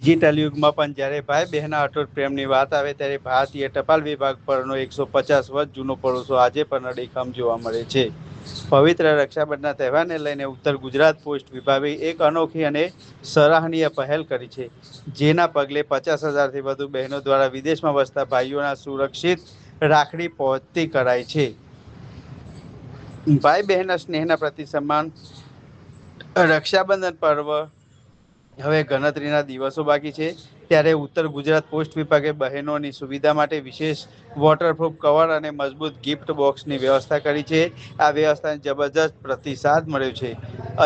Digital યુગમાં પણ જ્યારે ભાઈ બહેનના અટૂટ પ્રેમની વાત આવે ત્યારે ભારતીય ટપાલ વિભાગ પરનો 150 વર્ષ જૂનો ભરોસો આજે પણ અડીખમ જોવા મળે છે. પવિત્ર રક્ષાબંધનના તહેવારને લઈને ઉત્તર ગુજરાત પોસ્ટ વિભાગે એક અનોખી અને સરાહનીય પહેલ કરી છે. જેના પગલે 50,000થી વધુ બહેનો દ્વારા વિદેશમાં વસતા ભાઈઓના સુરક્ષિત રાખડી પહોંચતી કરાઈ છે. ભાઈ બહેનના સ્નેહના પ્રતિ સન્માન રક્ષાબંધન પર્વ હવે ગણતરીના દિવસો બાકી છે. ત્યારે ઉત્તર ગુજરાત પોસ્ટ વિભાગે બહેનોની સુવિધા માટે વિશેષ વોટરપ્રૂફ કવર અને મજબૂત ગિફ્ટ બોક્સની વ્યવસ્થા કરી છે. આ વ્યવસ્થાને જબરજસ્ત પ્રતિસાદ મળ્યો છે.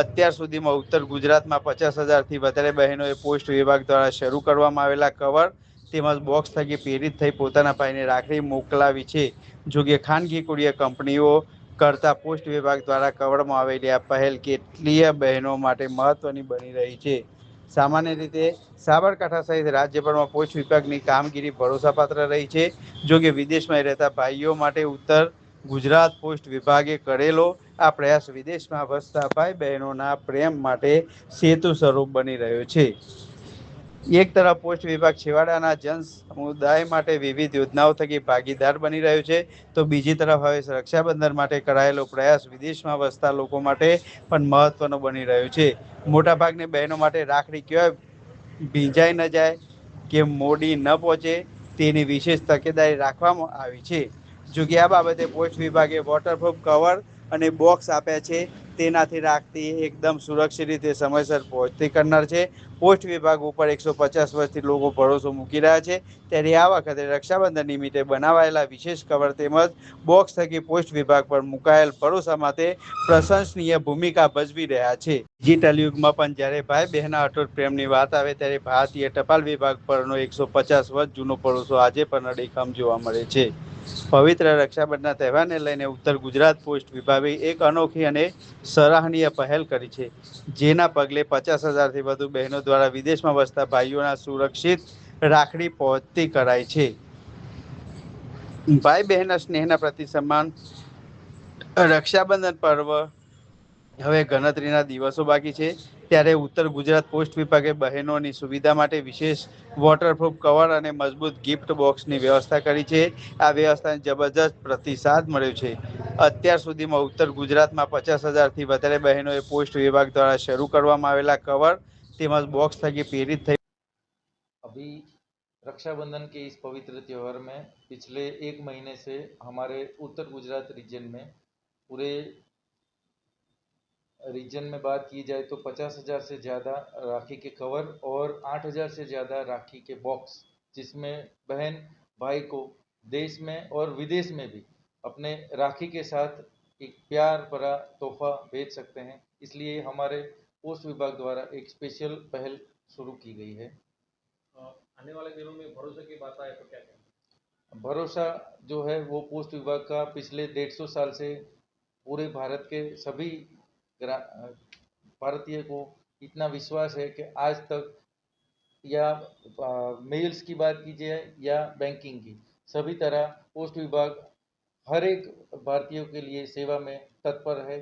અત્યાર સુધીમાં ઉત્તર ગુજરાતમાં 50,000થી વધારે બહેનોએ પોસ્ટ વિભાગ દ્વારા શરૂ કરવામાં આવેલા કવર તેમજ બોક્સ થકી પ્રેરિત થઈ પોતાના ભાઈને રાખડી મોકલાવી છે. જોકે ખાનગી કુરિયર કંપનીઓ કરતા પોસ્ટ વિભાગ દ્વારા કરવામાં આવેલી આ પહેલ કેટલીય બહેનો માટે મહત્વની બની રહી છે. સામાન્ય રીતે સાબરકાંઠા સહિત રાજ્યભરમાં પોસ્ટ વિભાગની કામગીરી ભરોસાપાત્ર રહી છે. જોકે વિદેશમાં રહેતા ભાઈઓ માટે ઉત્તર ગુજરાત પોસ્ટ વિભાગે કરેલો આ પ્રયાસ વિદેશમાં વસતા ભાઈ બહેનોના પ્રેમ માટે સેતુ સ્વરૂપ બની રહ્યો છે. એક તરફ પોસ્ટ વિભાગ છેવાડાના જન સમુદાય માટે વિવિધ યોજનાઓ થકી ભાગીદાર બની રહ્યો છે, તો બીજી તરફ હવે રક્ષાબંધન માટે કરાયેલો પ્રયાસ વિદેશમાં વસતા લોકો માટે પણ મહત્વનો બની રહ્યો છે. મોટાભાગની બહેનો માટે રાખડી કહેવાય ભીંજાઈ ન જાય કે મોડી ન પહોંચે તેની વિશેષ તકેદારી રાખવામાં આવી છે. જોકે આ બાબતે પોસ્ટ વિભાગે વોટરપ્રૂફ કવર અને બોક્સ આપ્યા છે. તેનાથી રાખડી એકદમ સુરક્ષિત રીતે સમયસર પહોંચતી કરનાર છે. પોસ્ટ વિભાગ ઉપર 150 વર્ષથી લોકો ભરોસો મૂકી રહ્યા છે. ત્યારે આ વખતે રક્ષાબંધન નિમિત્તે બનાવાયેલા વિશેષ કવર તેમજ બોક્સ થકી પોસ્ટ વિભાગ પર મુકાયેલ ભરોસા માટે પ્રશંસનીય ભૂમિકા ભજવી રહ્યા છે. ડિજિટલ યુગમાં પણ જ્યારે ભાઈ બહેનના અટૂટ પ્રેમની વાત આવે ત્યારે ભારતીય ટપાલ વિભાગ પરનો 150 વર્ષ જૂનો ભરોસો આજે પણ અડીખમ જોવા મળે છે. પવિત્ર રક્ષાબંધનના તહેવારને લઈને ઉત્તર ગુજરાત પોસ્ટ વિભાગે એક અનોખી અને સરાહનીય પહેલ કરી છે. જેના પગલે 50,000થી વધુ બહેનો દ્વારા વિદેશમાં વસતા ભાઈઓના સુરક્ષિત રાખડી પહોંચતી કરાઈ છે. ભાઈ બહેનના સ્નેહના પ્રતિ સન્માન રક્ષાબંધન પર્વ હવે ગણતરીના દિવસો બાકી છે. ત્યારે ઉત્તર ગુજરાત પોસ્ટ વિભાગે બહેનોની સુવિધા માટે વિશેષ વોટરપ્રૂફ કવર અને મજબૂત ગિફ્ટ બોક્સની વ્યવસ્થા કરી છે. આ વ્યવસ્થાને જબરજસ્ત પ્રતિસાદ મળ્યો છે. અત્યાર સુધીમાં ઉત્તર ગુજરાતમાં 50,000થી વધારે બહેનોએ પોસ્ટ વિભાગ દ્વારા શરૂ કરવામાં આવેલા કવર તેમજ બોક્સ થકી પ્રેરિત થઈ अभी रक्षाबंधन के इस पवित्र त्यौहार में पिछले एक महीने से हमारे उत्तर गुजरात रीजन में पूरे रीजन में बात की जाए तो 50,000 से ज़्यादा राखी के कवर और 8,000 से ज़्यादा राखी के बॉक्स, जिसमें बहन भाई को देश में और विदेश में भी अपने राखी के साथ एक प्यार भरा तोहफा भेज सकते हैं। इसलिए हमारे पोस्ट विभाग द्वारा एक स्पेशल पहल शुरू की गई है। आने वाले दिनों में भरोसे की बात आए तो क्या कहें? भरोसा जो है वो पोस्ट विभाग का पिछले 150 साल से पूरे भारत के सभी भारतीय को इतना विश्वास है कि आज तक या मेल्स की बात कीजिए या बैंकिंग की, सभी तरह पोस्ट विभाग हर एक भारतीयों के लिए सेवा में तत्पर है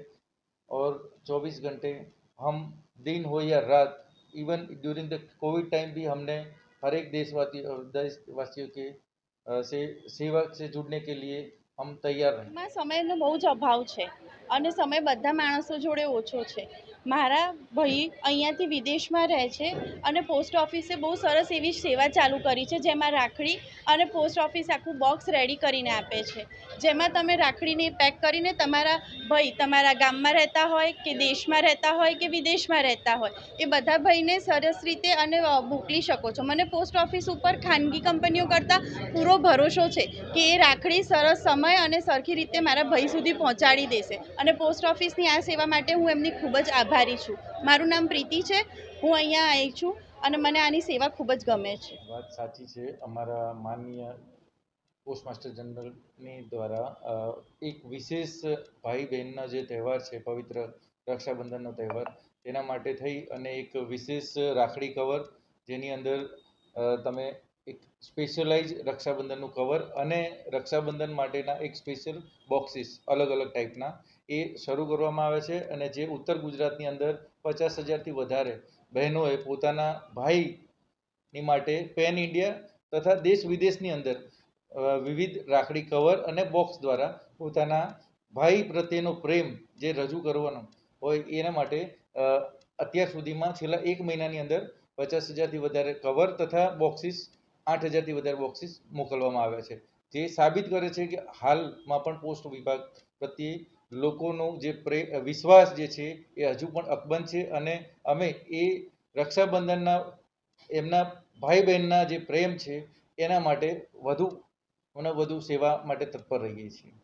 और 24 घंटे हम दिन हो या रात, even during the Covid time भी हमने हर एक देशवासियों के से सेवा से जुड़ने के लिए हम तैयार रहें। માં સમયનો બહુ જ અભાવ છે અને સમય બધા માણસો જોડે ઓછો છે. મારા ભાઈ અહીંયાથી વિદેશમાં રહે છે અને પોસ્ટ ઓફિસે બહુ સરસ એવી સેવા ચાલુ કરી છે, જેમાં રાખડી અને પોસ્ટ ઓફિસ આખું બોક્સ રેડી કરીને આપે છે, જેમાં તમે રાખડીને પેક કરીને તમારા ભાઈ તમારા ગામમાં રહેતા હોય કે દેશમાં રહેતા હોય કે વિદેશમાં રહેતા હોય એ બધા ભાઈને સરસ રીતે અને મોકલી શકો છો. મને પોસ્ટ ઓફિસ ઉપર ખાનગી કંપનીઓ કરતાં પૂરો ભરોસો છે કે એ રાખડી સરસ સમય અને સરખી રીતે મારા ભાઈ સુધી પહોંચાડી દેશે અને પોસ્ટ ઓફિસની આ સેવા માટે હું એમની ખૂબ જ આભારી છું. મારું નામ પ્રીતિ છે, હું અહીંયા આવી છું અને મને આની સેવા ખૂબ જ ગમે છે. વાત સાચી છે. અમારા માનનીય પોસ્ટ માસ્ટર જનરલની દ્વારા એક વિશેષ ભાઈ બહેનનો જે તહેવાર છે, પવિત્ર રક્ષાબંધનનો તહેવાર, તેના માટે થઈ અને એક વિશેષ રાખડી કવર, જેની અંદર તમે એક સ્પેશિયલાઇઝ રક્ષાબંધનનું કવર અને રક્ષાબંધન માટેના એક સ્પેશિયલ બોક્સીસ અલગ અલગ ટાઈપના એ શરૂ કરવામાં આવે છે. અને જે ઉત્તર ગુજરાતની અંદર 50,000થી વધારે બહેનોએ પોતાના ભાઈ ની માટે પેન ઇન્ડિયા તથા દેશ વિદેશની અંદર વિવિધ રાખડી કવર અને બોક્સ દ્વારા પોતાના ભાઈ પ્રત્યેનો પ્રેમ જે રજૂ કરવાનો હોય એના માટે અત્યાર સુધીમાં છેલ્લા 1 મહિનાની અંદર 50,000થી વધારે કવર તથા બોક્સિસ 8,000થી વધારે બોક્સિસ મોકલવામાં આવ્યા છે, જે સાબિત કરે છે કે હાલમાં પણ પોસ્ટ વિભાગ પ્રત્યે લોકોનો જે વિશ્વાસ જે છે એ હજુ પણ અકબંધ છે અને અમે એ રક્ષાબંધનના એમના ભાઈ બહેનના જે પ્રેમ છે એના માટે વધુ અને વધુ સેવા માટે તત્પર રહીએ છીએ.